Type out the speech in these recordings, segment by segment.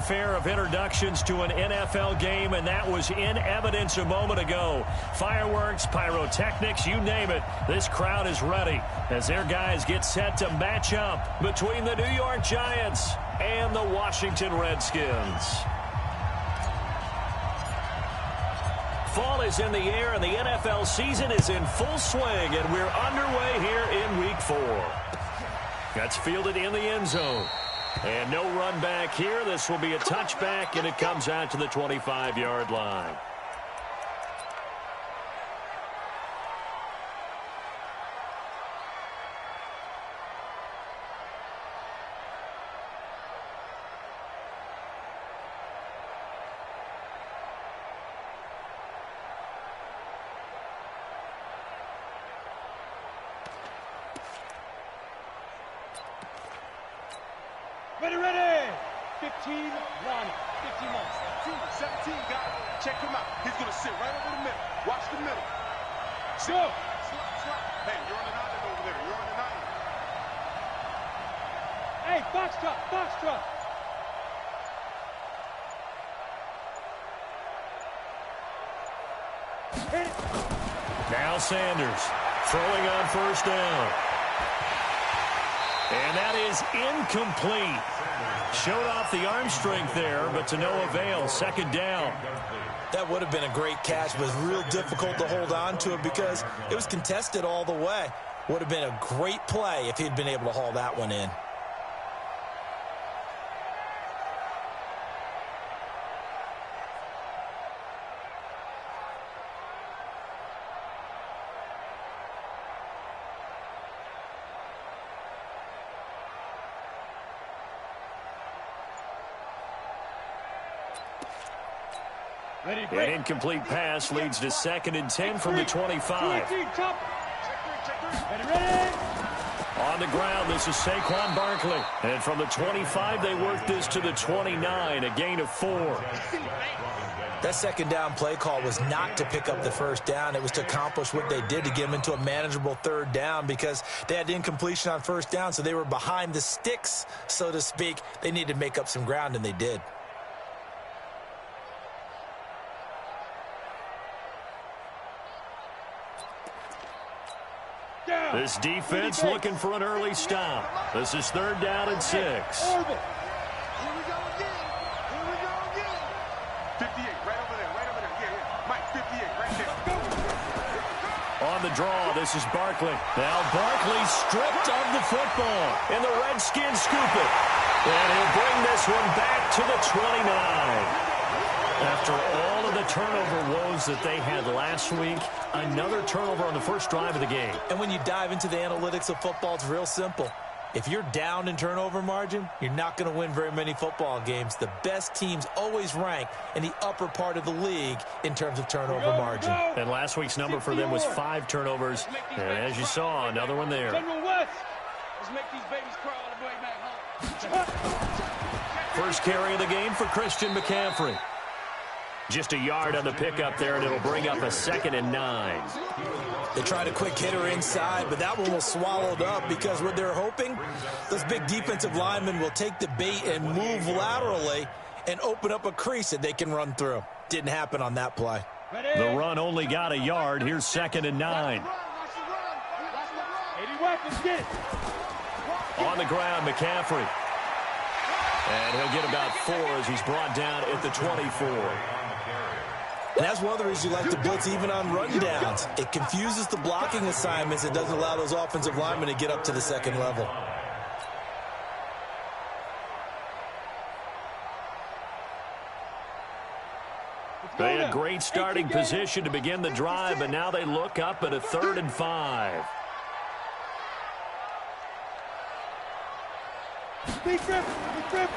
fanfare of introductions to an NFL game, and that was in evidence a moment ago. Fireworks, pyrotechnics, you name it. This crowd is ready as their guys get set to match up between the New York Giants and the Washington Redskins. Fall is in the air, and the NFL season is in full swing, and we're underway here in Week 4. That's fielded in the end zone. And no run back here. This will be a touchback, and it comes out to the 25-yard line. Ready. 15 line. 15 lines. 17 got it. Check him out. He's going to sit right over the middle. Watch the middle. Go. Slap. Hey, you're on an island over there. You're on an island. Hey, box truck. Hit it. Now Sanders throwing on first down. And that is incomplete. Showed off the arm strength there, but to no avail. Second down. That would have been a great catch, but it was real difficult to hold on to it because it was contested all the way. Would have been a great play if he'd been able to haul that one in. An incomplete pass leads to 2nd and 10 from the 25. On the ground, this is Saquon Barkley. And from the 25, they work this to the 29, a gain of 4. That second down play call was not to pick up the first down. It was to accomplish what they did to get them into a manageable third down because they had incompletion on first down, so they were behind the sticks, so to speak. They needed to make up some ground, and they did. This defense looking for an early stop. This is 3rd down and 6. Here we go again. 58, right over there. Yeah. Mike, 58, right there. On the draw, this is Barkley. Now Barkley stripped of the football, and the Redskins scoop it. And he'll bring this one back to the 29. After all of the turnover woes that they had last week, another turnover on the first drive of the game. And when you dive into the analytics of football, it's real simple. If you're down in turnover margin, you're not going to win very many football games. The best teams always rank in the upper part of the league in terms of turnover margin. And last week's number for them was 5 turnovers. And as you saw, another one there. Let's make these babies crawl all the way back home. First carry of the game for Christian McCaffrey. Just a yard on the pickup there, and it'll bring up a 2nd and 9. They tried a quick hitter inside, but that one was swallowed up because what they're hoping, those big defensive linemen will take the bait and move laterally and open up a crease that they can run through. Didn't happen on that play. The run only got a yard. Here's 2nd and 9. On the ground, McCaffrey. And he'll get about 4 as he's brought down at the 24. And that's one of the reasons you like to blitz even on rundowns. It confuses the blocking assignments. It doesn't allow those offensive linemen to get up to the second level. They had great starting position to begin the drive, but now they look up at a 3rd and 5.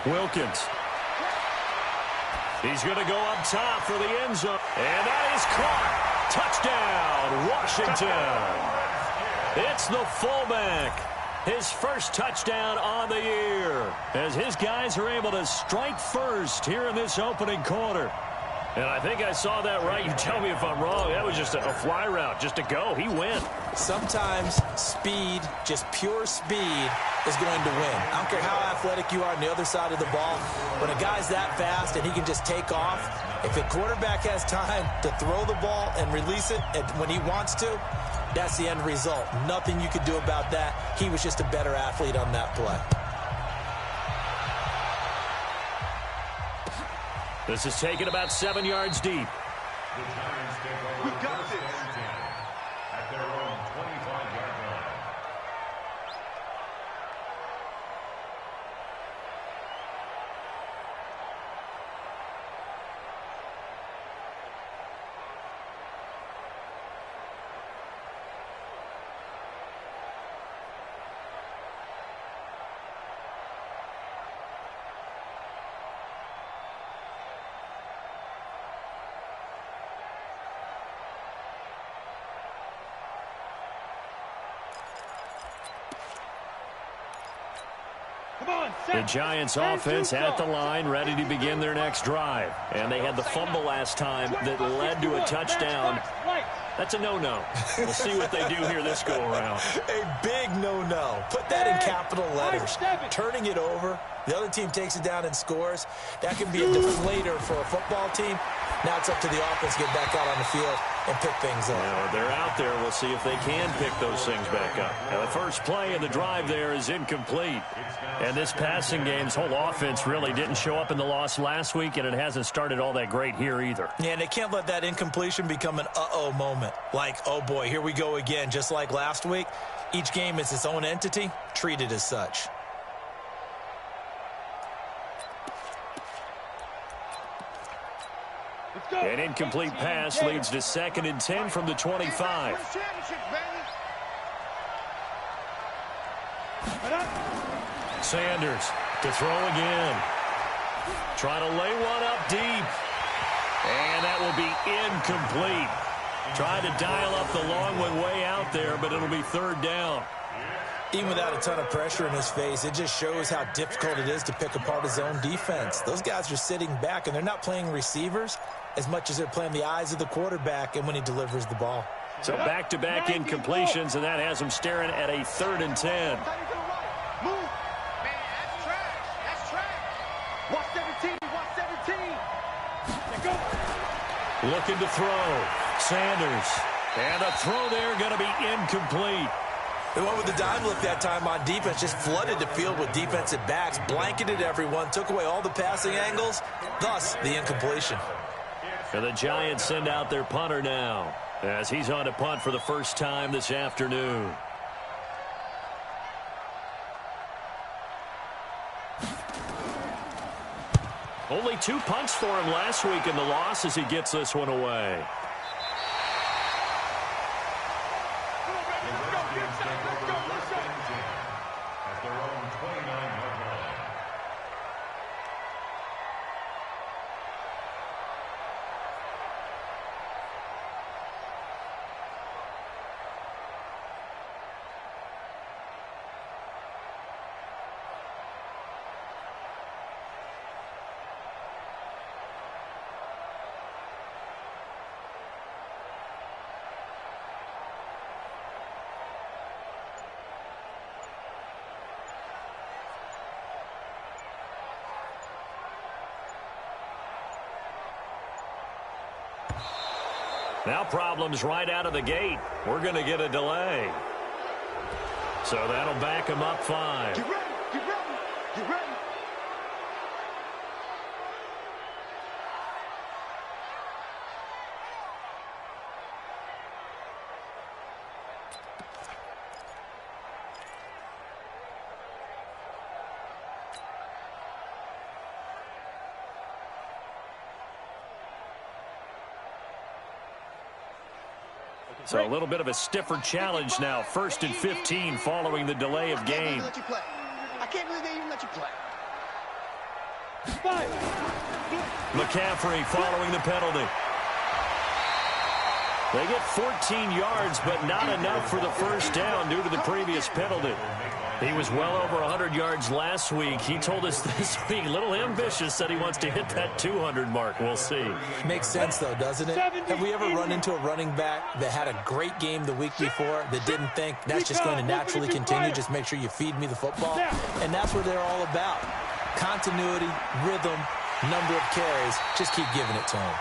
Wilkins. He's going to go up top for the end zone. And that is caught. Touchdown, Washington. It's the fullback. His first touchdown on the year as his guys are able to strike first here in this opening quarter. And I think I saw that right. You tell me if I'm wrong. That was just a fly route, just to go. He went. Sometimes speed, just pure speed, is going to win. I don't care how athletic you are on the other side of the ball. When a guy's that fast and he can just take off, if a quarterback has time to throw the ball and release it when he wants to, that's the end result. Nothing you could do about that. He was just a better athlete on that play. This is taken about 7 yards deep. We got this. At their own 25-yard line. The Giants offense at the line, ready to begin their next drive. And they had the fumble last time that led to a touchdown. That's a no-no. We'll see what they do here this go-around. A big no-no. Put that in capital letters. Turning it over, the other team takes it down and scores. That can be a deflator for a football team. Now it's up to the offense to get back out on the field and pick things up. Now, they're out there. We'll see if they can pick those things back up. Now, the first play of the drive there is incomplete. And this passing game's whole offense really didn't show up in the loss last week, and it hasn't started all that great here either. Yeah, and they can't let that incompletion become an uh-oh moment. Like, oh boy, here we go again, just like last week. Each game is its own entity, treated as such. An incomplete pass leads to 2nd and 10 from the 25. Sanders to throw again. Trying to lay one up deep. And that will be incomplete. Trying to dial up the long one way out there, but it'll be 3rd down. Even without a ton of pressure in his face, it just shows how difficult it is to pick apart his own defense. Those guys are sitting back, and they're not playing receivers as much as they're playing the eyes of the quarterback and when he delivers the ball. So back-to-back incompletions, and that has them staring at a 3rd and 10. Move. Man, that's trash. That's trash. Watch 17. Watch 17. Let go. Looking to throw. Sanders. And the throw there going to be incomplete. They went with the dime look that time on defense, just flooded the field with defensive backs, blanketed everyone, took away all the passing angles, thus the incompletion. And the Giants send out their punter now as he's on to punt for the first time this afternoon. Only 2 punts for him last week in the loss as he gets this one away. At their own 29-yard line. Now problems right out of the gate. We're going to get a delay. So that'll back him up 5. Get ready. Get ready. Get ready. So a little bit of a stiffer challenge now. 1st and 15 following the delay of game. I can't believe they even let you play. McCaffrey following the penalty. They get 14 yards, but not enough for the first down due to the previous penalty. He was well over 100 yards last week. He told us this week, a little ambitious, said he wants to hit that 200 mark. We'll see. Makes sense, though, doesn't it? Have we ever run into a running back that had a great game the week before that didn't think that's just going to naturally continue? Just make sure you feed me the football. And that's what they're all about. Continuity, rhythm, number of carries. Just keep giving it to him.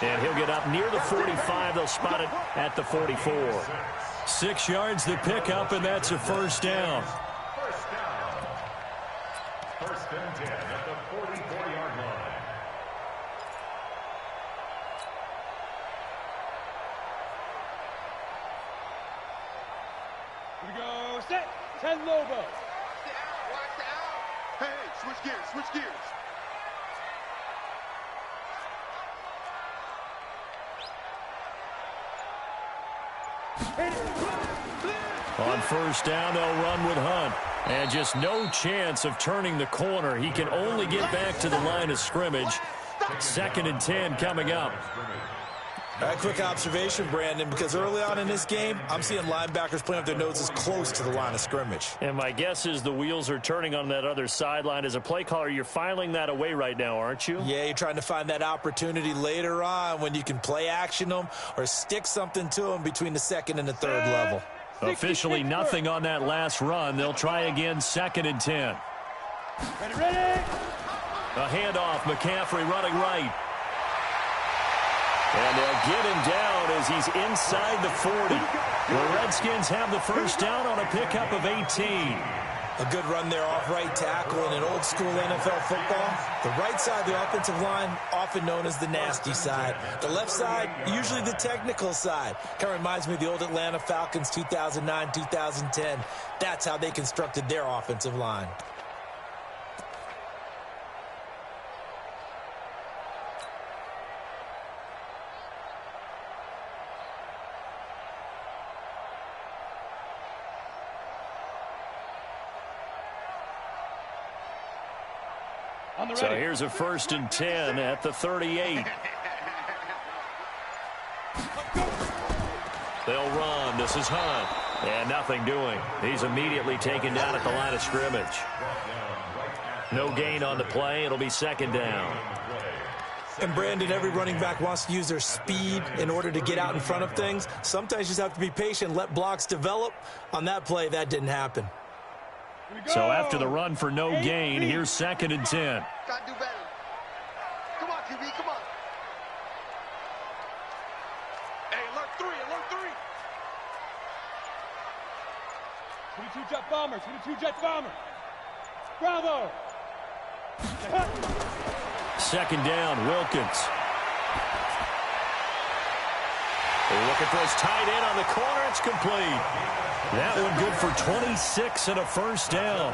And he'll get up near the 45. They'll spot it at the 44. 6 yards the pickup, and that's a first down. First and 10 at the 44-yard line. Here we go. Set. 10 Lobo. Watch the out. Watch the out. Hey, switch gears. Switch gears. On first down, they'll run with Hunt. And just no chance of turning the corner. He can only get back to the line of scrimmage. 2nd and 10 coming up. All right, quick observation, Brandon, because early on in this game, I'm seeing linebackers playing with their noses close to the line of scrimmage. And my guess is the wheels are turning on that other sideline. As a play caller, you're filing that away right now, aren't you? Yeah, you're trying to find that opportunity later on when you can play action them or stick something to them between the 2nd and the 3rd level. Officially nothing on that last run. They'll try again, 2nd and 10. Ready. A handoff, McCaffrey running right. And they'll get him down as he's inside the 40. The Redskins have the first down on a pickup of 18. A good run there off right tackle in an old-school NFL football. The right side of the offensive line, often known as the nasty side. The left side, usually the technical side. Kind of reminds me of the old Atlanta Falcons 2009, 2010. That's how they constructed their offensive line. So here's a 1st and 10 at the 38. They'll run. This is Hunt. And nothing doing. He's immediately taken down at the line of scrimmage. No gain on the play. It'll be 2nd down. And Brandon, every running back wants to use their speed in order to get out in front of things. Sometimes you just have to be patient, let blocks develop. On that play, that didn't happen. So after the run for no gain, here's 2nd and 10. Gotta do better. Come on, QB, come on. Hey, alert 3, alert 3. 22 jet bomber, 22 jet bomber. Bravo. 2nd down, Wilkins. They're looking for his tight end on the corner. It's complete. That one good for 26 and a first down.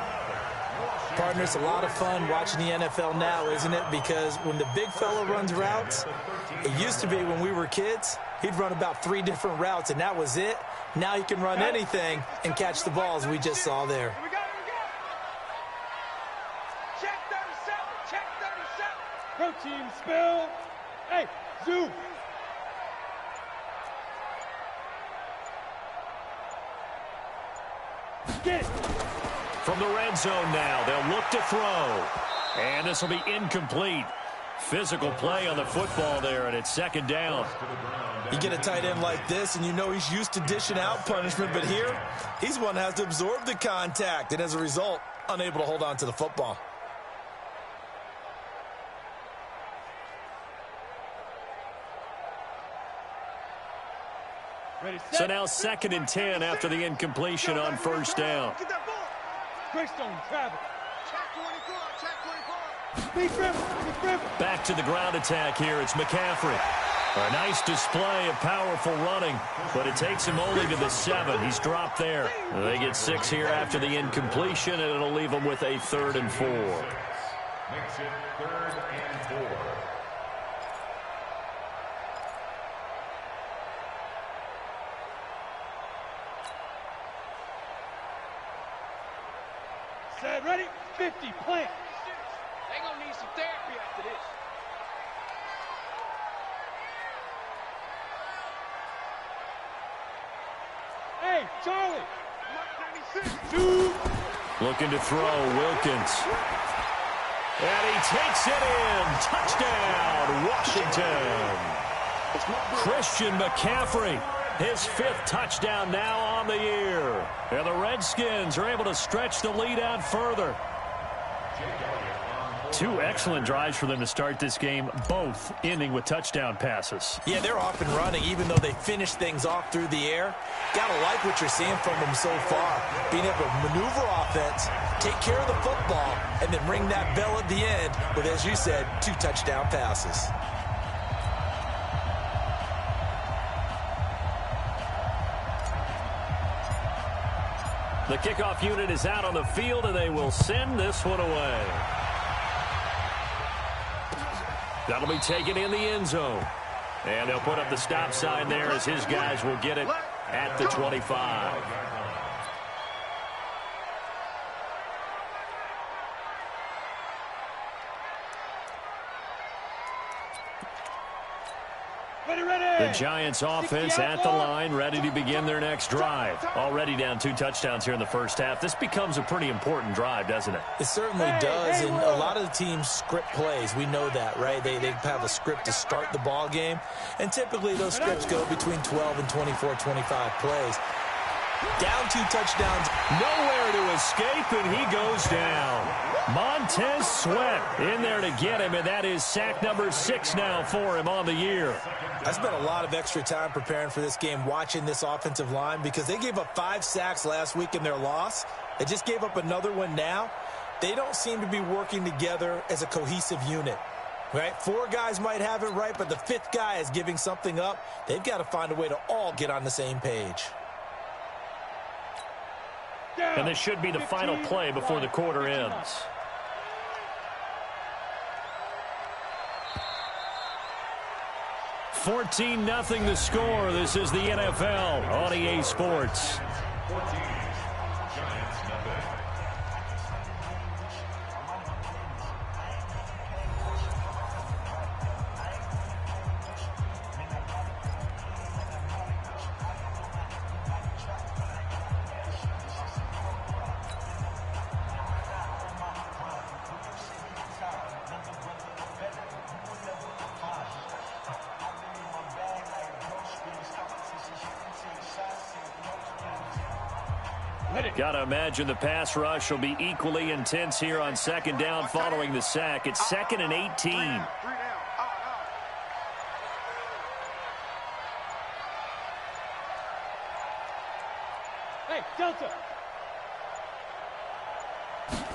Partner, it's a lot of fun watching the NFL now, isn't it? Because when the big fella runs routes, it used to be when we were kids, he'd run about 3 different routes, and that was it. Now he can run anything and catch the balls we just saw there. Here we go. Check 37, check 37. Protein spill. Hey, Zoo. Get it. From the red zone now, they'll look to throw. And this will be incomplete. Physical play on the football there, and it's 2nd down. You get a tight end like this, and you know he's used to dishing out punishment, but here, he's one that has to absorb the contact, and as a result, unable to hold on to the football. Ready, set. So now 2nd and 10 after the incompletion on first down. Get that ball. Greystone, travel. Check 24, check 24. Back to the ground attack here. It's McCaffrey. A nice display of powerful running, but it takes him only to the 7. He's dropped there. They get 6 here after the incompletion, and it'll leave them with a 3rd and 4. Makes it 3rd and 4. Set, ready, 50, plant. They gonna need some therapy after this. Hey, Charlie. 96. 2. Looking to throw, Wilkins. And he takes it in. Touchdown, Washington. Christian McCaffrey, his 5th touchdown now on the year. And the Redskins are able to stretch the lead out further. 2 excellent drives for them to start this game, both ending with touchdown passes. Yeah, they're off and running, even though they finished things off through the air. Gotta like what you're seeing from them so far. Being able to maneuver offense, take care of the football, and then ring that bell at the end with, as you said, 2 touchdown passes. The kickoff unit is out on the field, and they will send this one away. That'll be taken in the end zone. And they'll put up the stop sign there as his guys will get it at the 25. The Giants offense at the line, ready to begin their next drive. Already down 2 touchdowns here in the first half. This becomes a pretty important drive, doesn't it? It certainly does, and a lot of the teams script plays. We know that, right? They have a script to start the ball game, and typically those scripts go between 12 and 24, 25 plays. Down 2 touchdowns. Nowhere to escape, and he goes down. Montez Sweat in there to get him, and that is sack number 6 now for him on the year. I spent a lot of extra time preparing for this game, watching this offensive line, because they gave up 5 sacks last week in their loss. They just gave up another one now. They don't seem to be working together as a cohesive unit. Right? 4 guys might have it right, but the 5th guy is giving something up. They've got to find a way to all get on the same page. And this should be the final play before the quarter ends. $14-0 the score. This is the NFL on EA Sports. 14, Giants nothing. Got to imagine the pass rush will be equally intense here on 2nd down following the sack. It's 2nd and 18. Hey, Delta.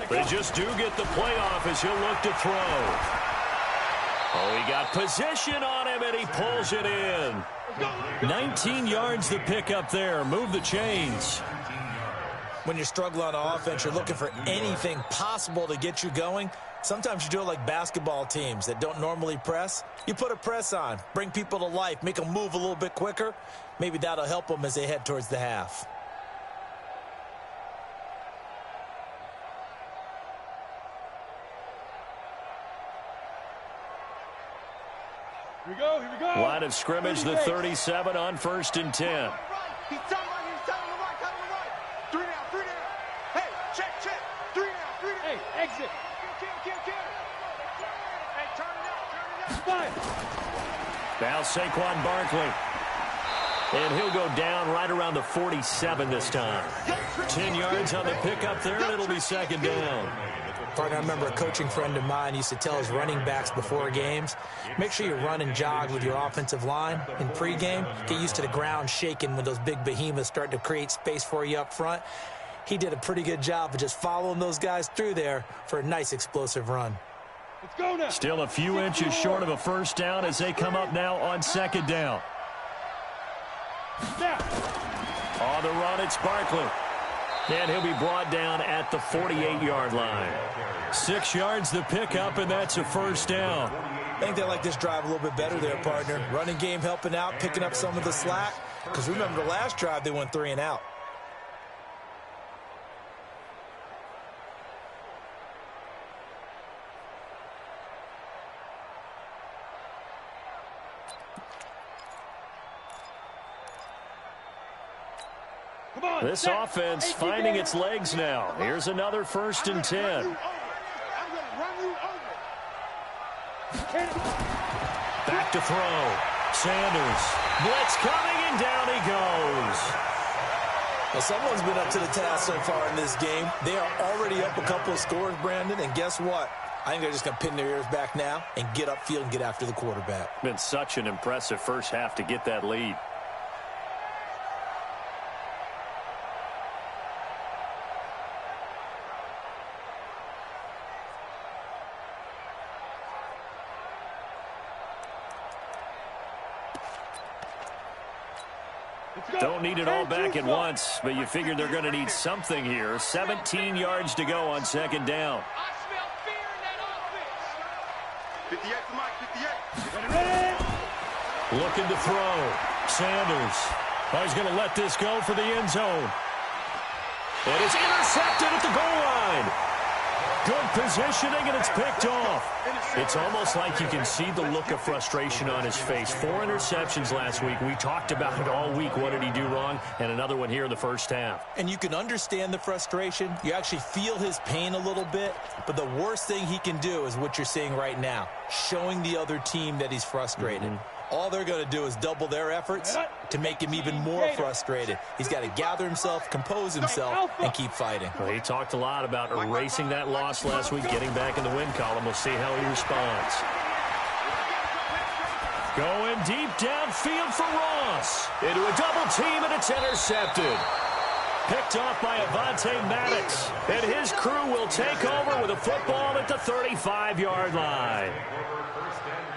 They just do get the playoff as he'll look to throw. Oh, he got position on him, and he pulls it in. 19 yards to pick up there. Move the chains. When you're struggling on offense, you're looking for anything possible to get you going. Sometimes you do it like basketball teams that don't normally press. You put a press on, bring people to life, make them move a little bit quicker. Maybe that'll help them as they head towards the half. Here we go, here we go. Line of scrimmage, the 37 on 1st and 10. He's telling him right, tell him right. 3 down, 3 down. Hey, check. 3 down, 3 down. Hey, exit. Kill. Hey, turn it up. Fire. Now Saquon Barkley. And he'll go down right around the 47 this time. 10 yards on the pickup there, and it'll be 2nd down. Partner, I remember a coaching friend of mine used to tell his running backs before games, make sure you run and jog with your offensive line in pregame. Get used to the ground shaking when those big behemoths start to create space for you up front. He did a pretty good job of just following those guys through there for a nice explosive run. Let's go now. Still a few inches short of a 1st down as they come up now on 2nd down. On the run, it's Barkley. And he'll be brought down at the 48-yard line. 6 yards the pickup, and that's a 1st down. I think they like this drive a little bit better there, partner. Running game helping out, picking up some of the slack. Because remember the last drive, they went 3 and out. This offense finding its legs now. Here's another 1st and 10. Back to throw. Sanders. Blitz coming, and down he goes. Well, someone's been up to the task so far in this game. They are already up a couple of scores, Brandon, and guess what? I think they're just going to pin their ears back now and get upfield and get after the quarterback. Been such an impressive first half to get that lead. Don't need it all back at once, but you figure they're going to need something here. 17 yards to go on 2nd down. I smell fear in that offense. 58 to Mike, 58. Looking to throw. Sanders. Oh, he's going to let this go for the end zone. It is intercepted at the goal line. Good positioning, and it's picked off. It's almost like you can see the look of frustration on his face. 4 interceptions last week. We talked about it all week. What did he do wrong? And another one here in the first half. And you can understand the frustration. You actually feel his pain a little bit. But the worst thing he can do is what you're seeing right now, showing the other team that he's frustrated. All they're going to do is double their efforts to make him even more frustrated. He's got to gather himself, compose himself, and keep fighting. Well, he talked a lot about erasing that loss last week, getting back in the win column. We'll see how he responds. Going deep downfield for Ross. Into a double team, and it's intercepted. Picked off by Avonte Maddox. And his crew will take over with a football at the 35-yard line.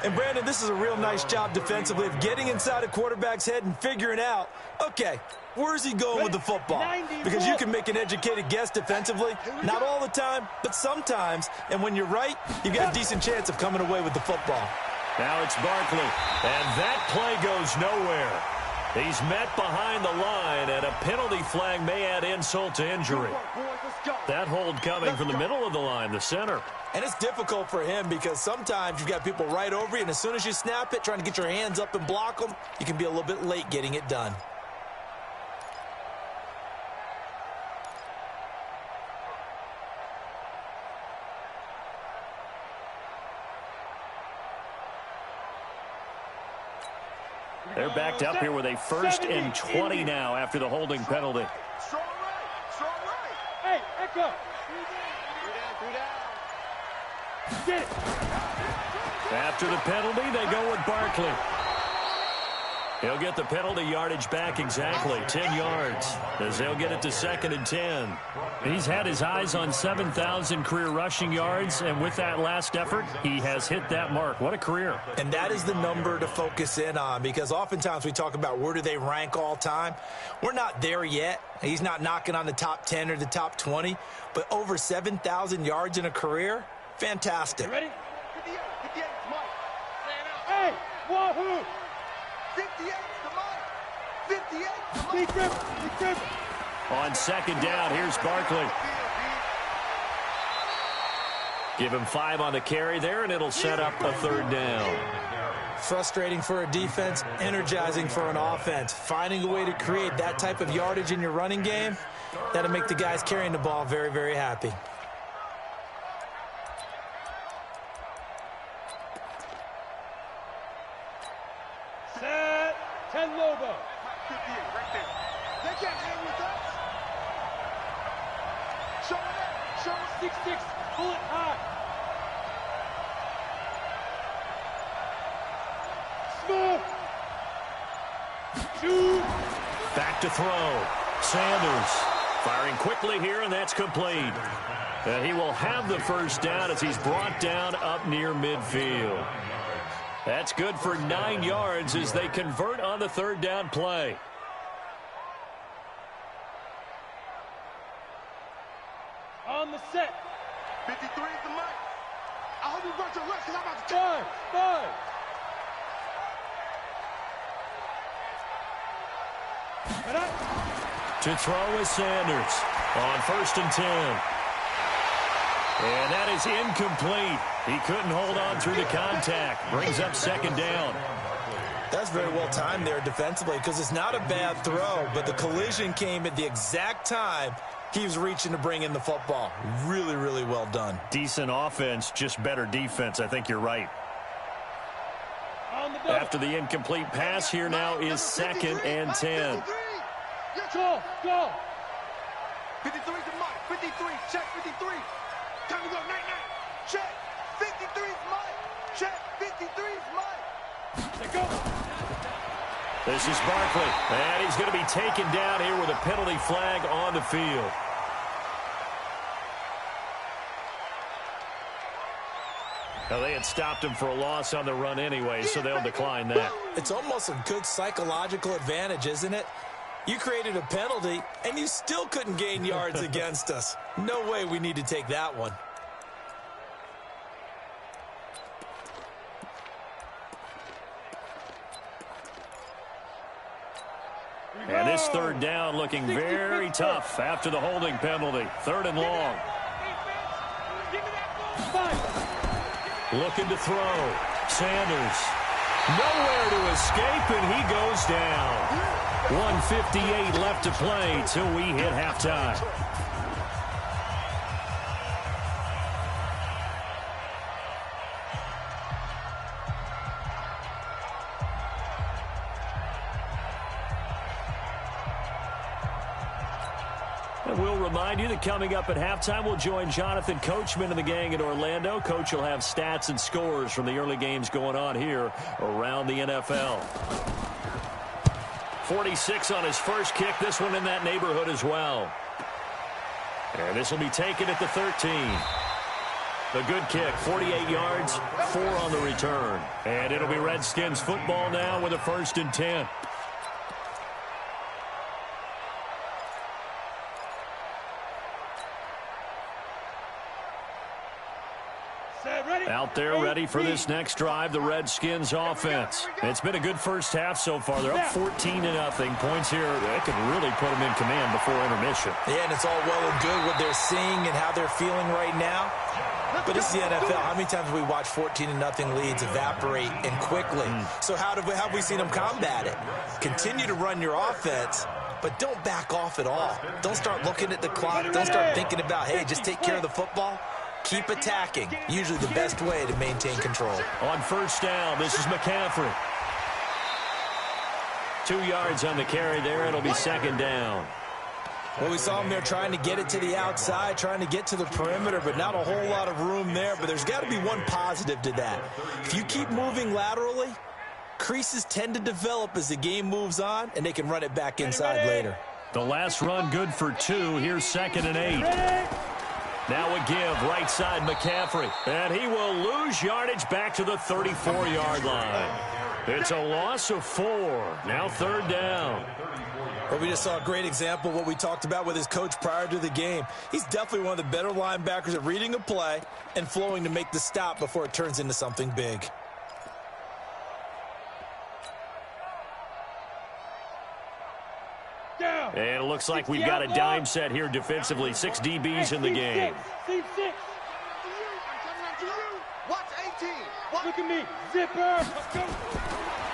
And, Brandon, this is a real nice job defensively of getting inside a quarterback's head and figuring out, okay, where's he going with the football? Because you can make an educated guess defensively. Not all the time, but sometimes. And when you're right, you've got a decent chance of coming away with the football. Now it's Barkley. And that play goes nowhere. He's met behind the line, and a penalty flag may add insult to injury. That hold coming from the middle of the line, the center. And it's difficult for him because sometimes you've got people right over you, and as soon as you snap it, trying to get your hands up and block them, you can be a little bit late getting it done. They're backed up here with a 1st and 20 now after the holding penalty. Strong right. Strong right. Hey, Echo. 3 down. Get it. After the penalty, they go with Barkley. He'll get the penalty yardage back exactly, 10 yards, as they'll get it to 2nd and 10. He's had his eyes on 7,000 career rushing yards, and with that last effort, he has hit that mark. What a career. And that is the number to focus in on, because oftentimes we talk about where do they rank all time. We're not there yet. He's not knocking on the top 10 or the top 20, but over 7,000 yards in a career, fantastic. You ready? 58, 58, Mike. Hey, wahoo! 58 to Mike. 58 to Mike. Big grip. On 2nd down, here's Barkley. Give him 5 on the carry there, and it'll set up a 3rd down. Frustrating for a defense, energizing for an offense. Finding a way to create that type of yardage in your running game, that'll make the guys carrying the ball very, very happy. Set 10 Lobo. 58 right there. They can't hang with us. Show it. Show it. 6-6. Pull it high. Smooth. Shoot. Back to throw. Sanders firing quickly here, and that's complete. And he will have the 1st down as he's brought down up near midfield. That's good for 9 yards as they convert on the 3rd down play. On the set. 53 is the mic. I hope you brought your rest because I'm about to take 5. To throw is Sanders on 1st and 10. And that is incomplete. He couldn't hold on through the contact. Brings up 2nd down. That's very well timed there defensively because it's not a bad throw, but the collision came at the exact time he was reaching to bring in the football. Really, really well done. Decent offense, just better defense. I think you're right. After the incomplete pass, here now is 2nd and 10. Go, go. 53 to Mike. 53. Check 53. Time to go. Night, night. Check. 53 is Mike. Check. 53 is Mike. Let go. This is Barkley, and he's going to be taken down here with a penalty flag on the field. Now, they had stopped him for a loss on the run anyway, so they'll decline that. It's almost a good psychological advantage, isn't it? You created a penalty, and you still couldn't gain yards against us. No way we need to take that one. And this 3rd down looking very tough after the holding penalty. 3rd and long. Looking to throw. Sanders. Nowhere to escape, and he goes down. 1:58 left to play till we hit halftime. And we'll remind you that coming up at halftime, we'll join Jonathan Coachman and the gang in Orlando. Coach will have stats and scores from the early games going on here around the NFL. 46 on his first kick. This one in that neighborhood as well. And this will be taken at the 13. A good kick, 48 yards, 4 on the return. And it'll be Redskins football now with a 1st and 10. Out there ready for this next drive, the Redskins offense. It's been a good first half so far. They're up 14-0. Points here, they could really put them in command before intermission. Yeah, and it's all well and good what they're seeing and how they're feeling right now. But this is the NFL. How many times have we watched 14-0 leads evaporate and quickly? So how have we seen them combat it? Continue to run your offense, but don't back off at all. Don't start looking at the clock. Don't start thinking about, hey, just take care of the football. Keep attacking. Usually the best way to maintain control. On 1st down, this is McCaffrey. 2 yards on the carry there. It'll be 2nd down. Well, we saw him there trying to get it to the outside, trying to get to the perimeter, but not a whole lot of room there. But there's got to be one positive to that. If you keep moving laterally, creases tend to develop as the game moves on, and they can run it back inside later. The last run good for 2. Here's 2nd and 8. Now a give, right side McCaffrey. And he will lose yardage back to the 34-yard line. It's a loss of 4. Now 3rd down. Well, we just saw a great example of what we talked about with his coach prior to the game. He's definitely one of the better linebackers at reading a play and flowing to make the stop before it turns into something big. And it looks like we've got a dime set here defensively. 6 DBs in the game. Watch 18. Look at me. Zipper.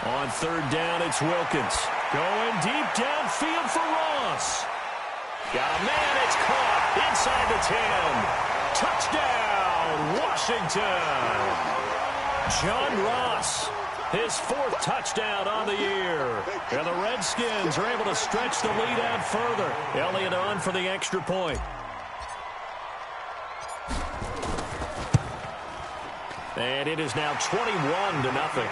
On 3rd down, it's Wilkins. Going deep downfield for Ross. Got a man. It's caught inside the 10. Touchdown, Washington. John Ross. His 4th touchdown on the year. And the Redskins are able to stretch the lead out further. Elliott on for the extra point. And it is now 21-0.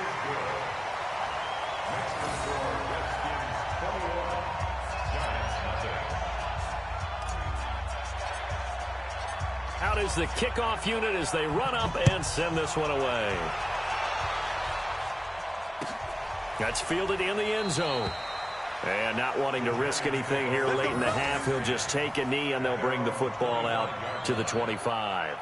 Out is the kickoff unit as they run up and send this one away. That's fielded in the end zone. And not wanting to risk anything here late in the half, he'll just take a knee and they'll bring the football out to the 25.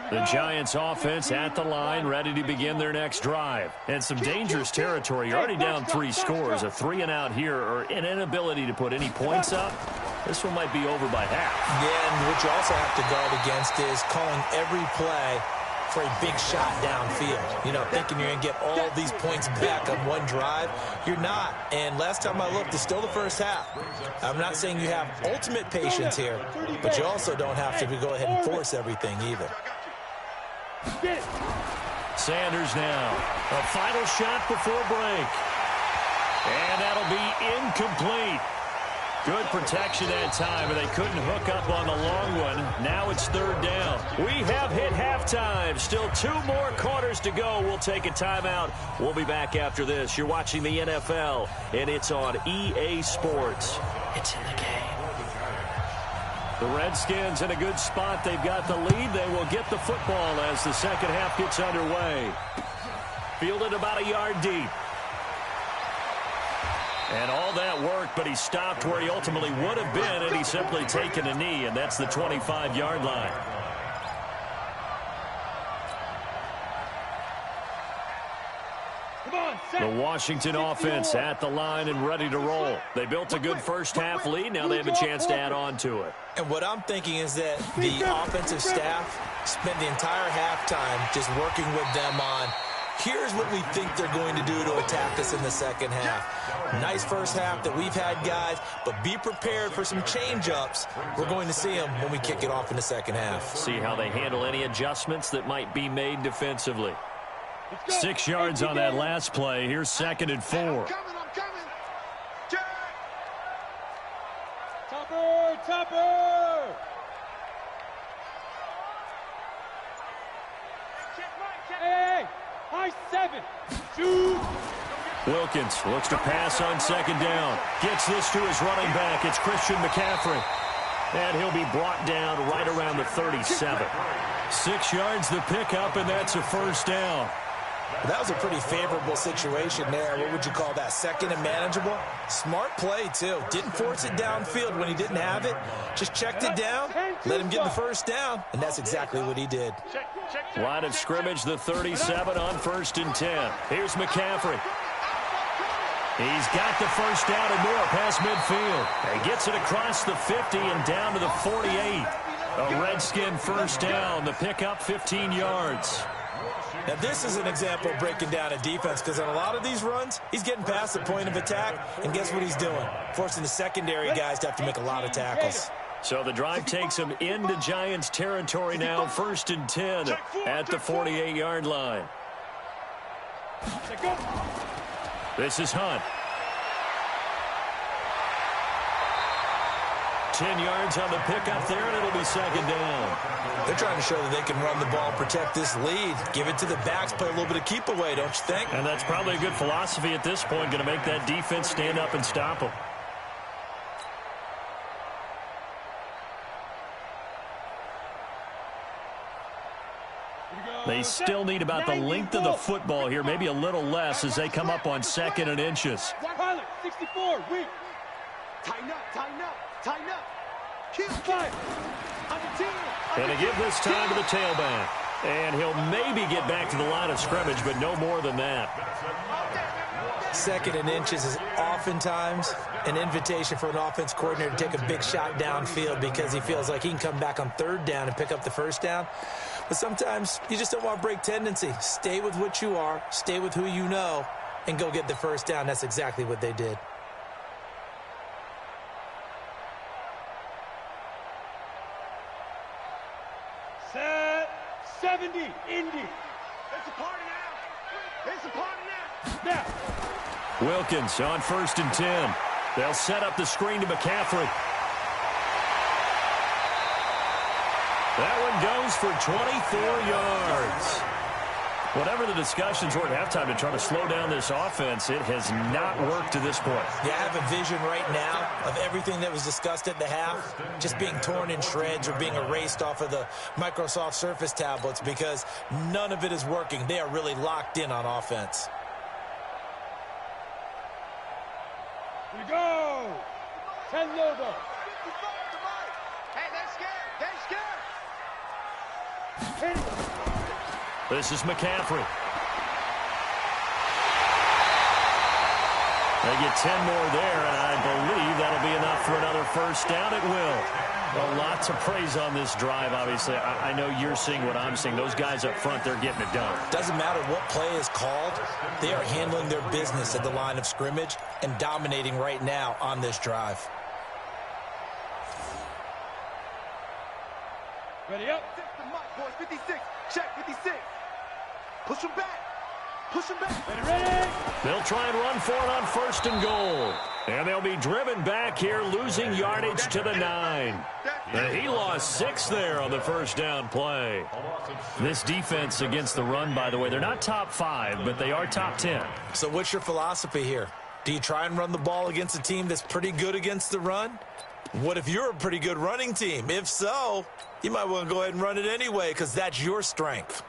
The Giants offense at the line, ready to begin their next drive. And some dangerous territory. You're already down 3 scores. A 3-and-out here, or an inability to put any points up. This one might be over by half. Yeah, and what you also have to guard against is calling every play for a big shot downfield. You know, thinking you're going to get all these points back on one drive. You're not. And last time I looked, it's still the first half. I'm not saying you have ultimate patience here, but you also don't have to go ahead and force everything either. Sanders now. A final shot before break. And that'll be incomplete. Good protection that time, and they couldn't hook up on the long one. Now it's 3rd down. We have hit halftime. Still 2 more quarters to go. We'll take a timeout. We'll be back after this. You're watching the NFL, and it's on EA Sports. It's in the game. The Redskins in a good spot. They've got the lead. They will get the football as the second half gets underway. Fielded about a yard deep. And all that work, but he stopped where he ultimately would have been, and he's simply taken a knee, and that's the 25-yard line. The Washington offense at the line and ready to roll. They built a good first-half lead. Now they have a chance to add on to it. And what I'm thinking is that the offensive staff spent the entire halftime just working with them on, here's what we think they're going to do to attack us in the second half. Nice first half that we've had, guys, but be prepared for some change-ups. We're going to see them when we kick it off in the second half. See how they handle any adjustments that might be made defensively. 6 yards on that last play. Here's 2nd and 4. I'm coming. Topper! Hey! High 7! Shoot! Wilkins looks to pass on 2nd down. Gets this to his running back. It's Christian McCaffrey. And he'll be brought down right around the 37. 6 yards the pickup, and that's a 1st down. That was a pretty favorable situation there. What would you call that? 2nd and manageable? Smart play, too. Didn't force it downfield when he didn't have it. Just checked it down, let him get the 1st down, and that's exactly what he did. Line of scrimmage, the 37 on 1st and 10. Here's McCaffrey. He's got the 1st down and more past midfield. He gets it across the 50 and down to the 48. A Redskin 1st down. The pickup 15 yards. Now, this is an example of breaking down a defense, because on a lot of these runs, he's getting past the point of attack, and guess what he's doing? Forcing the secondary guys to have to make a lot of tackles. So the drive takes him into Giants territory now, 1st and 10 at the 48-yard line. This is Hunt. 10 yards on the pickup there, and it'll be 2nd down. They're trying to show that they can run the ball, protect this lead, give it to the backs, play a little bit of keep away, don't you think? And that's probably a good philosophy at this point, going to make that defense stand up and stop them. They still need about the length of the football here, maybe a little less as they come up on 2nd and inches. Pilot, 64, weak. Tighten up. Kill. And to give this time to the tailback. And he'll maybe get back to the line of scrimmage, but no more than that. 2nd and inches is oftentimes an invitation for an offense coordinator to take a big shot downfield because he feels like he can come back on 3rd down and pick up the 1st down. But sometimes you just don't want to break tendency. Stay with what you are, stay with who you know, and go get the 1st down. That's exactly what they did. Set 70, Indy. It's a party now. Now. Wilkins on 1st and 10. They'll set up the screen to McCaffrey. That one goes for 24 yards. Whatever the discussions were at halftime to try to slow down this offense, it has not worked to this point. Yeah, I have a vision right now of everything that was discussed at the half just being torn in shreds or being erased off of the Microsoft Surface tablets because none of it is working. They are really locked in on offense. Here we go. 10 logo. Hey, they're scared. This is McCaffrey. They get 10 more there, and I believe that'll be enough for another first down. It will. A lot to praise on this drive, obviously. I know you're seeing what I'm seeing. Those guys up front, they're getting it done. Doesn't matter what play is called. They are handling their business at the line of scrimmage and dominating right now on this drive. Ready up. Boys, 56. Check, 56. Push him back. Push him back. Ready. They'll try and run for it on first and goal. And they'll be driven back here, losing yardage to the 9. He lost 6 there on the first down play. This defense against the run, by the way, they're not top 5, but they are top 10. So what's your philosophy here? Do you try and run the ball against a team that's pretty good against the run? What if you're a pretty good running team? If so, you might want to go ahead and run it anyway because that's your strength.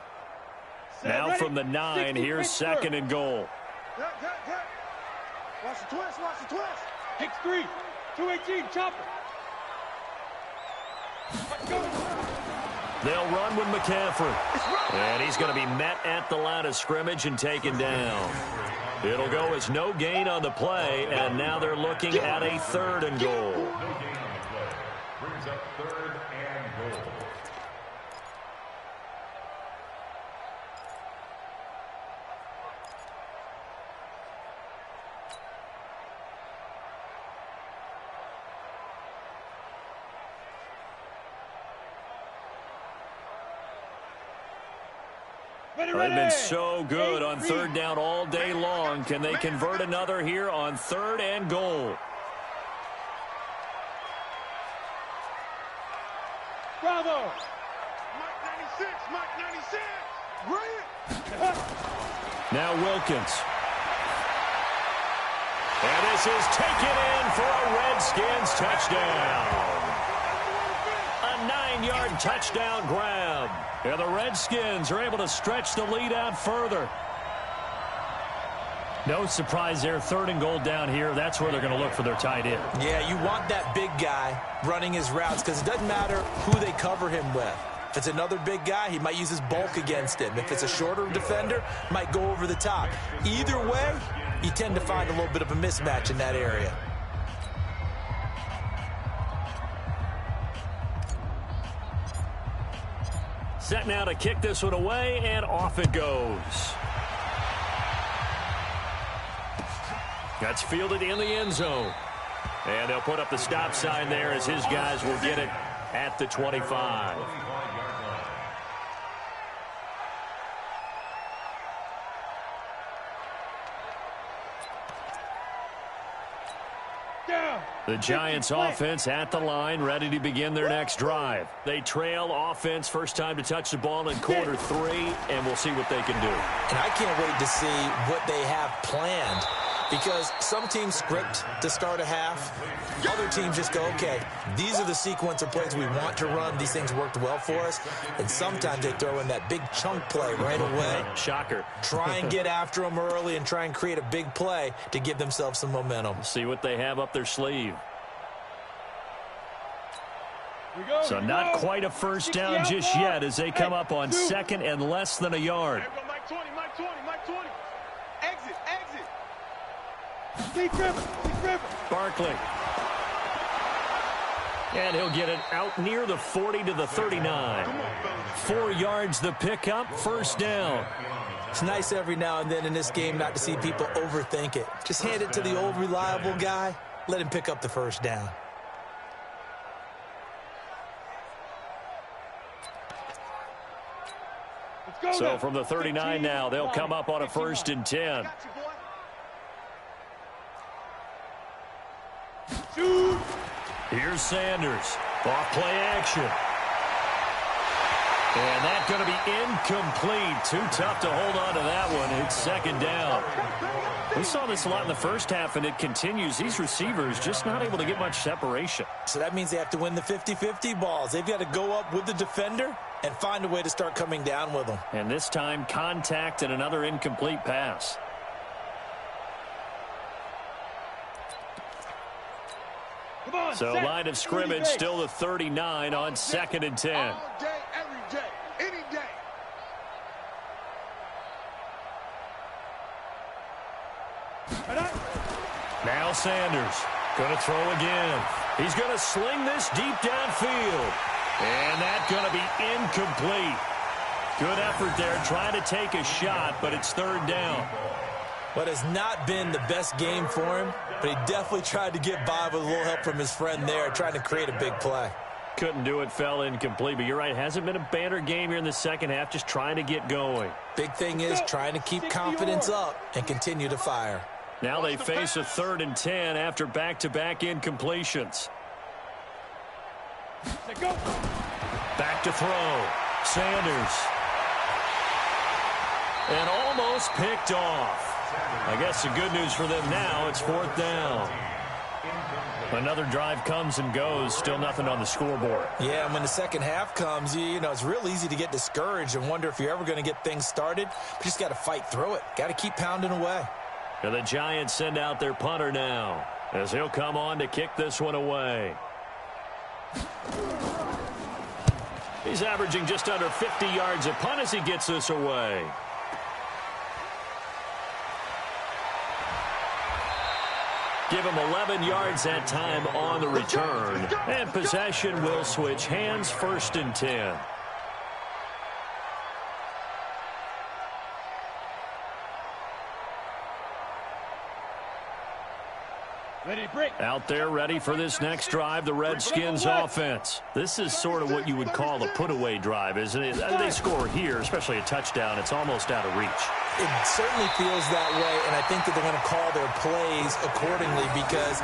Now from the 9, here's second and goal. Watch the twist, watch the twist. Takes 3. 218, chopper. Let's go. They'll run with McCaffrey. And he's going to be met at the line of scrimmage and taken down. It'll go as no gain on the play, and now they're looking at a third and goal. No gain on the play. Brings up third and goal. They've been so good on third down all day long. Can they convert another here on third and goal? Bravo. Mike 96, Mike 96. Brilliant. Now Wilkins. And this is taken in for a Redskins touchdown. A 9-yard touchdown grab. And the Redskins are able to stretch the lead out further. No surprise there. Third and goal down here. That's where they're going to look for their tight end. Yeah, you want that big guy running his routes because it doesn't matter who they cover him with. If it's another big guy, he might use his bulk against him. If it's a shorter defender, might go over the top. Either way, you tend to find a little bit of a mismatch in that area. Set now to kick this one away, and off it goes. That's fielded in the end zone. And they'll put up the stop sign there as his guys will get it at the 25. The Giants offense at the line, ready to begin their next drive. They trail offense, first time to touch the ball in quarter 3, and we'll see what they can do. And I can't wait to see what they have planned because some teams script to start a half. Other teams just go, okay, these are the sequence of plays we want to run. These things worked well for us. And sometimes they throw in that big chunk play right away. Shocker. Try and get after them early and try and create a big play to give themselves some momentum. See what they have up their sleeve. So not quite a first down just yet as they come up on second and less than a yard. Mike 20, Mike 20, Mike 20. Exit, exit. Deep river. Barkley. And he'll get it out near the 40 to the 39. 4 yards the pickup, first down. It's nice every now and then in this game not to see people overthink it. Just hand it to the old reliable guy. Let him pick up the first down. So from the 39 now, they'll come up on a first and 10. Shoot. Here's Sanders. Off play action. And that's going to be incomplete. Too tough to hold on to that one. It's second down. We saw this a lot in the first half, and it continues. These receivers just not able to get much separation. So that means they have to win the 50-50 balls. They've got to go up with the defender and find a way to start coming down with them. And this time, contact and another incomplete pass. So line of scrimmage still the 39 on second and 10. All day, every day, any Now Sanders going to throw again. He's going to sling this deep downfield. And that's going to be incomplete. Good effort there trying to take a shot, but it's third down. What has not been the best game for him, but he definitely tried to get by with a little help from his friend there, trying to create a big play. Couldn't do it, fell incomplete, but you're right. Hasn't been a banner game here in the second half, just trying to get going. Big thing is trying to keep confidence up and continue to fire. Now they face a 3rd and 10 after back-to-back incompletions. Back to throw. Sanders. And almost picked off. I guess the good news for them now, it's 4th down. Another drive comes and goes, still nothing on the scoreboard. Yeah, and when the second half comes, you know, it's real easy to get discouraged and wonder if you're ever going to get things started. But you just got to fight through it. Got to keep pounding away. And the Giants send out their punter now, as he'll come on to kick this one away. He's averaging just under 50 yards a punt as he gets this away. Give him 11 yards that time on the return. And possession will switch hands, 1st and 10. Out there ready for this next drive, the Redskins offense. This is sort of what you would call a put-away drive, isn't it? They score here, especially a touchdown. It's almost out of reach. It certainly feels that way, and I think that they're going to call their plays accordingly, because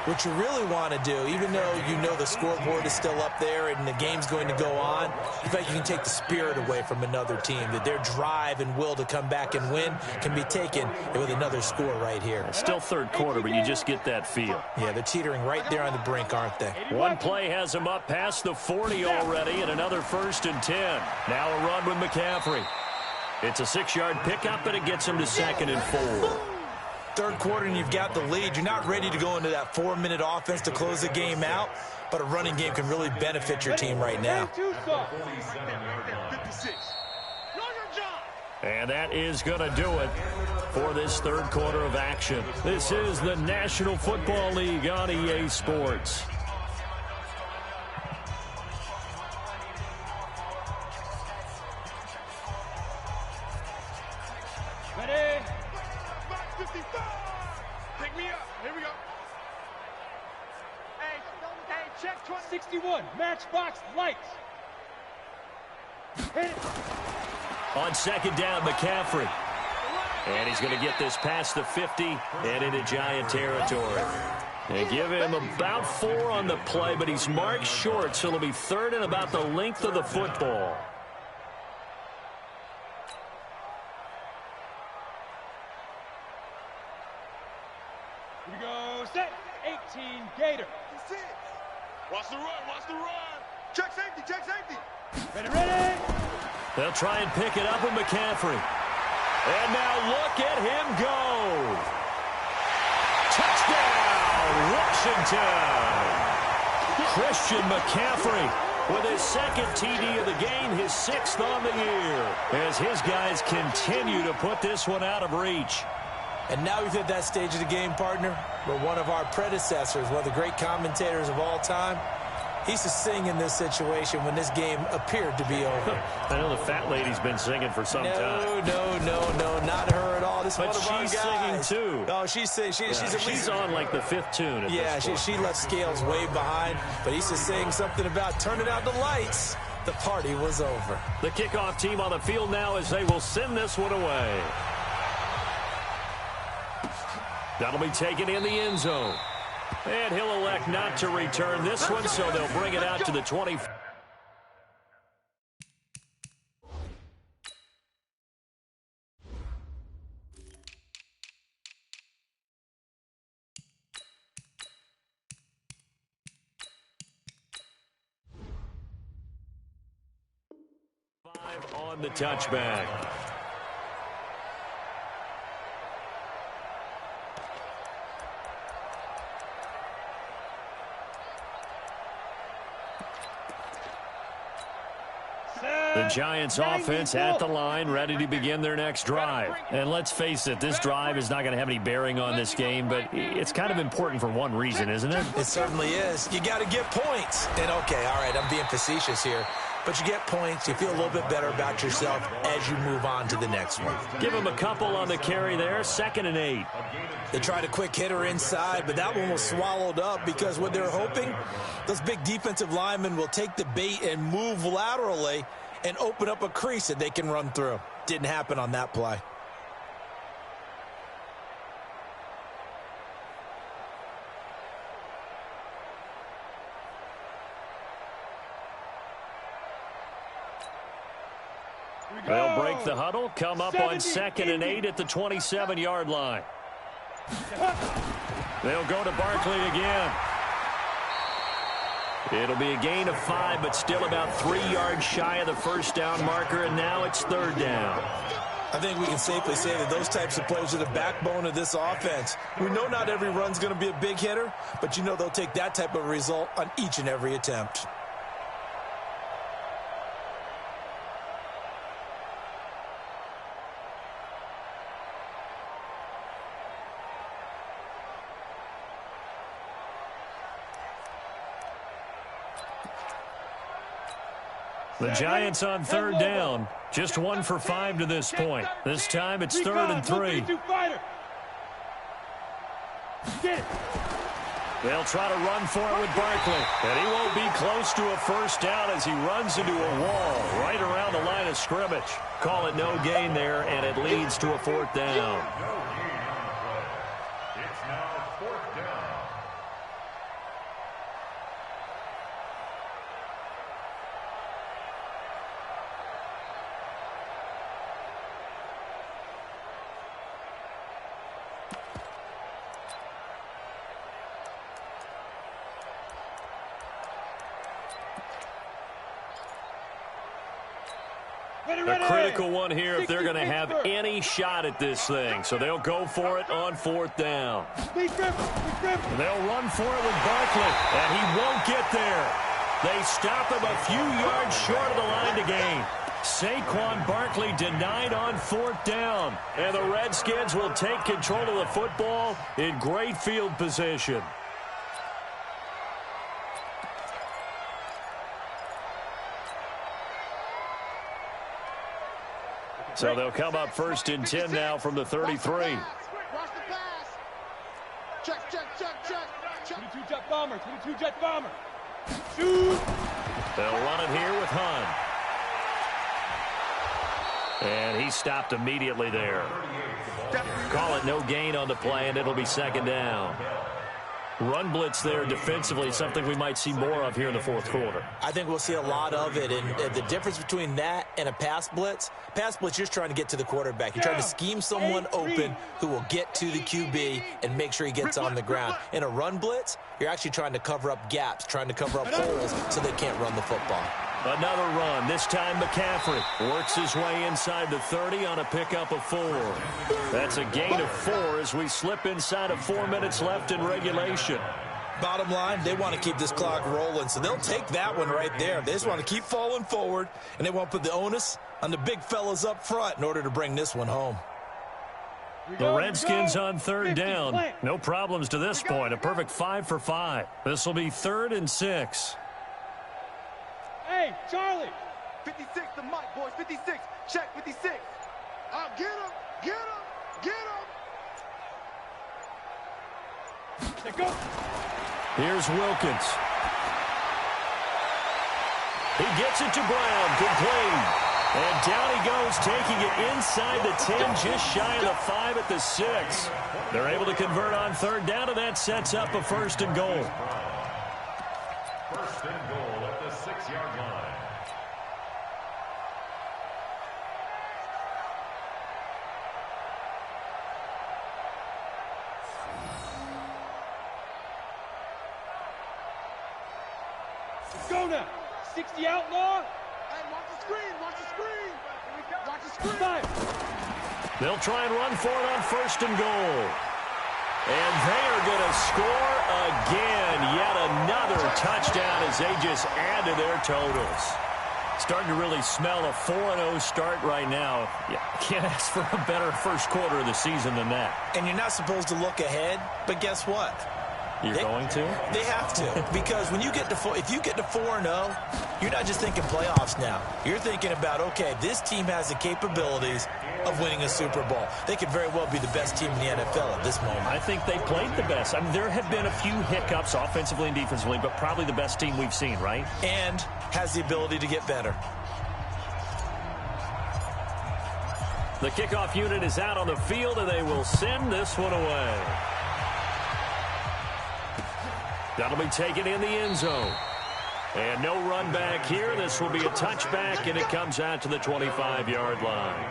what you really want to do, even though you know the scoreboard is still up there and the game's going to go on, in fact, you can take the spirit away from another team, that their drive and will to come back and win can be taken with another score right here. It's still third quarter, but you just get that feel. Yeah, they're teetering right there on the brink, aren't they? One play has them up past the 40 already, and another 1st and 10. Now a run with McCaffrey. It's a 6-yard pickup, and it gets him to 2nd and 4. Third quarter and you've got the lead. You're not ready to go into that 4-minute offense to close the game out, but a running game can really benefit your team right now. And that is going to do it for this third quarter of action. This is the National Football League on EA Sports. Ready? 55. Pick me up. Here we go. Hey, check 61. Matchbox lights. Hit it. On 2nd down, McCaffrey. And he's going to get this past the 50 and into Giant territory. They give him about 4 on the play, but he's marked short, so it'll be 3rd and about the length of the football. Here we go. Set. 18 Gator. That's it. Watch the run. Watch the run. Check safety. Check safety. Ready, ready. They'll try and pick it up with McCaffrey. And now look at him go. Touchdown, Washington. Christian McCaffrey with his 2nd TD of the game, his 6th on the year, as his guys continue to put this one out of reach. And now we've hit that stage of the game, partner, where one of our predecessors, one of the great commentators of all time, he used to sing in this situation when this game appeared to be over. I know the fat lady's been singing for some time. No, not her at all. This is But one of our she's guys. singing, too. Oh, she's at least... She's on like the 5th tune at Yeah, this point. she left Scales way behind, but he used to sing something about turning out the lights. The party was over. The kickoff team on the field now as they will send this one away. That'll be taken in the end zone. And he'll elect not to return this one, so they'll bring it out to the 20. On the touchback. The Giants offense at the line, ready to begin their next drive. And let's face it, this drive is not going to have any bearing on this game, but it's kind of important for one reason, isn't it? It certainly is. You got to get points. And, okay, all right, I'm being facetious here. But you get points, you feel a little bit better about yourself as you move on to the next one. Give them a couple on the carry there, 2nd and 8. They tried a quick hitter inside, but that one was swallowed up because what they're hoping, those big defensive linemen will take the bait and move laterally and open up a crease that they can run through. Didn't happen on that play. They'll break the huddle, come up on 2nd and 8 at the 27-yard line. They'll go to Barkley again. It'll be a gain of 5, but still about 3 yards shy of the first down marker, and now it's 3rd down. I think we can safely say that those types of plays are the backbone of this offense. We know not every run's going to be a big hitter, but you know they'll take that type of result on each and every attempt. The Giants on 3rd down. Just 1 for 5 to this point. This time it's 3rd and 3. They'll try to run for it with Barkley. And he won't be close to a first down as he runs into a wall right around the line of scrimmage. Call it no gain there, and it leads to a 4th down. It's now 4th down. A critical one here if they're going to have any shot at this thing. So they'll go for it on 4th down. They'll run for it with Barkley, and he won't get there. They stop him a few yards short of the line to gain. Saquon Barkley denied on 4th down. And the Redskins will take control of the football in great field position. So they'll come up 1st and 10 now from the 33. Watch the pass. Check. 22 jet bomber, 22 jet bomber. Shoot. They'll run it here with Hunt. And he stopped immediately there. Call it no gain on the play, and it'll be 2nd down. Run blitz there defensively, something we might see more of here in the 4th quarter. I think we'll see a lot of it, and the difference between that and a pass blitz, you're just trying to get to the quarterback. You're trying to scheme someone open who will get to the QB and make sure he gets on the ground. In a run blitz, you're actually trying to cover up gaps, trying to cover up holes so they can't run the football. Another run. This time McCaffrey works his way inside the 30 on a pickup of 4. That's a gain of 4 as we slip inside of 4 minutes left in regulation. Bottom line, they want to keep this clock rolling, so they'll take that one right there. They just want to keep falling forward, and they want to put the onus on the big fellas up front in order to bring this one home. The Redskins on 3rd down. No problems to this point. A perfect 5 for 5. This will be 3rd and 6. Hey, Charlie. 56, the mic, boys. 56. Check 56. Get him. Let's go. Here's Wilkins. He gets it to Brown, complete. And down he goes, taking it inside the 10, just shy of the 5 at the 6. They're able to convert on 3rd down, and that sets up a 1st and goal. 1st and goal at the 6-yard line. Let's go now. 60 outlaw. Hey, watch the screen. Watch the screen. 5. They'll try and run for it on 1st and goal. And they are going to score again. Yet another touchdown as they just add to their totals. Starting to really smell a 4-0 start right now. You can't ask for a better first quarter of the season than that. And you're not supposed to look ahead, but guess what? You're going to? They have to, because when you get to if you get to 4-0, you're not just thinking playoffs now. You're thinking about, okay, this team has the capabilities of winning a Super Bowl. They could very well be the best team in the NFL at this moment. I think they played the best. I mean, there have been a few hiccups offensively and defensively, but probably the best team we've seen, right? And has the ability to get better. The kickoff unit is out on the field, and they will send this one away. That'll be taken in the end zone. And no run back here. This will be a touchback, and it comes out to the 25-yard line.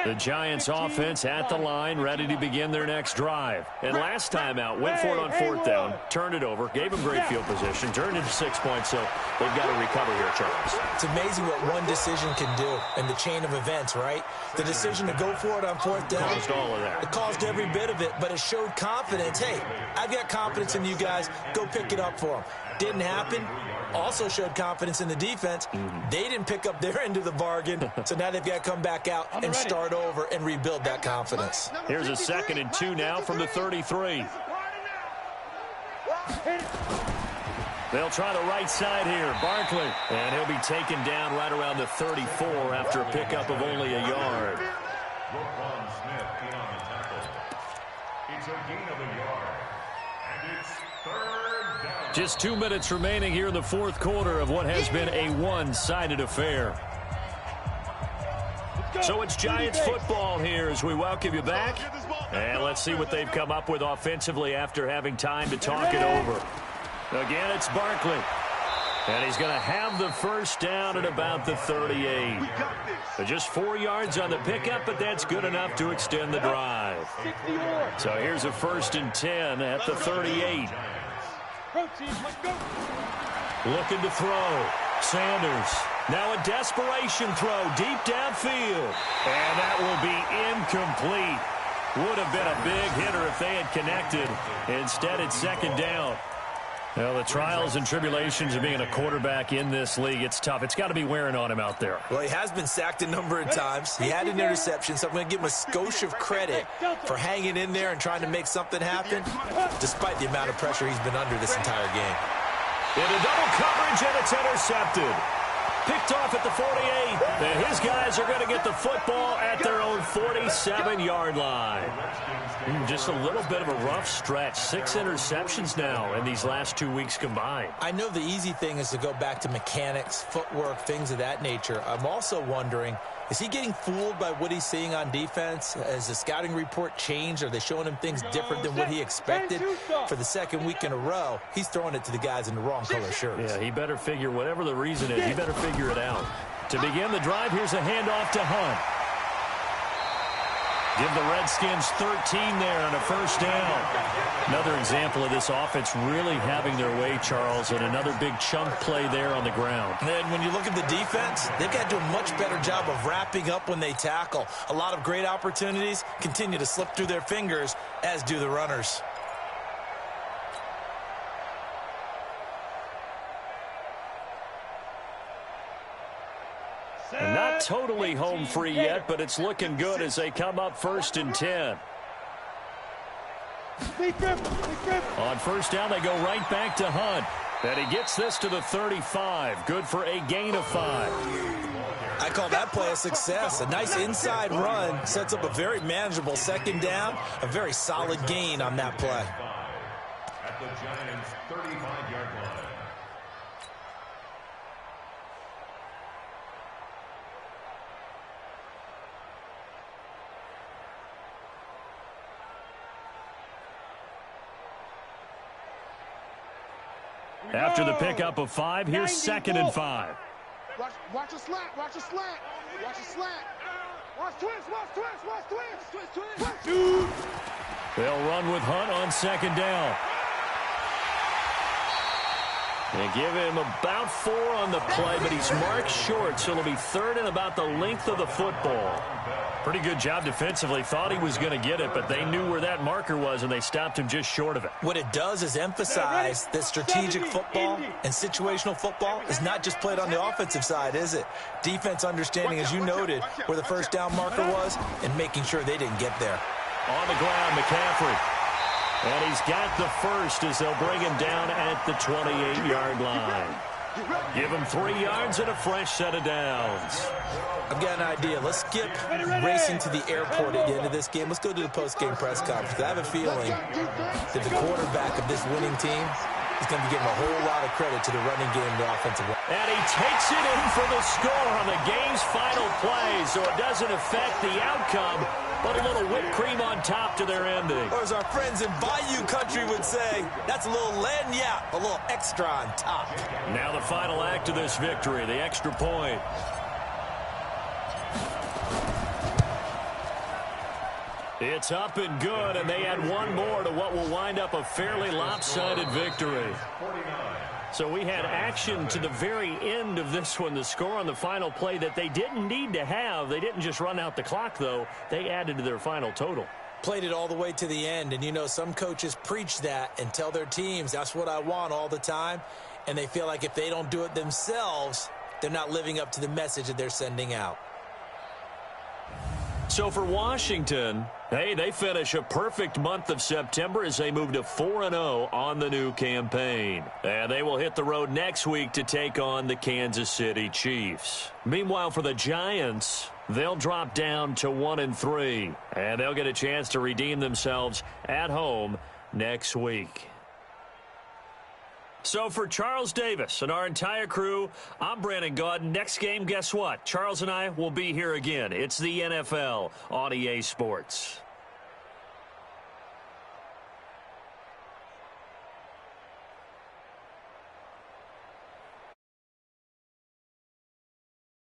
The Giants offense at the line, ready to begin their next drive. And last time out, went for it on fourth down, turned it over, gave them great field position, turned into 6 points, so they've got to recover here, Charles. It's amazing what one decision can do in the chain of events, right? The decision to go for it on fourth down. Caused all of that. It caused every bit of it, but it showed confidence. Hey, I've got confidence in you guys. Go pick it up for them. Didn't happen. Also showed confidence in the defense. They didn't pick up their end of the bargain, so now they've got to come back out and start over and rebuild that confidence. Here's a 2nd and 2 now from the 33. They'll try the right side here. Barkley. And he'll be taken down right around the 34 after a pickup of only a yard. Smith in on the tackle. It's a gain of a yard. And it's 3rd down. Just 2 minutes remaining here in the fourth quarter of what has been a one-sided affair. So it's Giants football here as we welcome you back. And let's see what they've come up with offensively after having time to talk it over. Again, it's Barkley. And he's going to have the first down at about the 38. Just 4 yards on the pickup, but that's good enough to extend the drive. So here's a 1st and 10 at the 38. Looking to throw. Sanders. Now a desperation throw deep downfield. And that will be incomplete. Would have been a big hitter if they had connected. Instead, it's 2nd down. Well, the trials and tribulations of being a quarterback in this league, it's tough. It's got to be wearing on him out there. Well, he has been sacked a number of times. He had an interception, so I'm going to give him a skosh of credit for hanging in there and trying to make something happen, despite the amount of pressure he's been under this entire game. Into double coverage, and it's intercepted. Picked off at the 48, and his guys are going to get the football at their own 47-yard line. Just a little bit of a rough stretch. 6 interceptions now in these last 2 weeks combined. I know the easy thing is to go back to mechanics, footwork, things of that nature. I'm also wondering, is he getting fooled by what he's seeing on defense? Has the scouting report changed? Are they showing him things different than what he expected? For the 2nd week in a row, he's throwing it to the guys in the wrong color shirts. Yeah, he better figure, whatever the reason is, he better figure it out. To begin the drive, here's a handoff to Hunt. Give the Redskins 13 there on a first down. Another example of this offense really having their way, Charles, and another big chunk play there on the ground. And then when you look at the defense, they've got to do a much better job of wrapping up when they tackle. A lot of great opportunities continue to slip through their fingers, as do the runners. And not totally home free yet, but it's looking good as they come up 1st and 10. On first down, they go right back to Hunt. And he gets this to the 35. Good for a gain of 5. I call that play a success. A nice inside run sets up a very manageable 2nd down. A very solid gain on that play. At the Giants' 35-yard line. After the pickup of 5, here's 2nd and 5. Watch a slant. Watch a slant. Watch a slant. Watch twist. Watch twist. Watch twist. Twist. They'll run with Hunt on 2nd down. They give him about 4 on the play, but he's marked short, so it'll be 3rd and about the length of the football. Pretty good job defensively. Thought he was going to get it, but they knew where that marker was, and they stopped him just short of it. What it does is emphasize that strategic football and situational football is not just played on the offensive side, is it? Defense understanding, as you noted, where the first down marker was and making sure they didn't get there. On the ground, McCaffrey. And he's got the first as they'll bring him down at the 28-yard line. Give him 3 yards and a fresh set of downs. I've got an idea. Let's skip racing to the airport at the end of this game. Let's go to the post-game press conference. I have a feeling that the quarterback of this winning team is going to be giving a whole lot of credit to the running game and the offensive line. And he takes it in for the score on the game's final play, so it doesn't affect the outcome, but a little whipped cream on top to their ending. Or as our friends in Bayou Country would say, that's a little lagniappe, a little extra on top. Now the final act of this victory, the extra point. It's up and good, and they add one more to what will wind up a fairly lopsided victory. So we had action to the very end of this one. The score on the final play that they didn't need to have. They didn't just run out the clock, though. They added to their final total. Played it all the way to the end, and you know some coaches preach that and tell their teams that's what I want all the time, and they feel like if they don't do it themselves, they're not living up to the message that they're sending out. So for Washington, hey, they finish a perfect month of September as they move to 4-0 on the new campaign. And they will hit the road next week to take on the Kansas City Chiefs. Meanwhile, for the Giants, they'll drop down to 1-3, and they'll get a chance to redeem themselves at home next week. So for Charles Davis and our entire crew, I'm Brandon Gaudin. Next game, guess what? Charles and I will be here again. It's the NFL on EA Sports.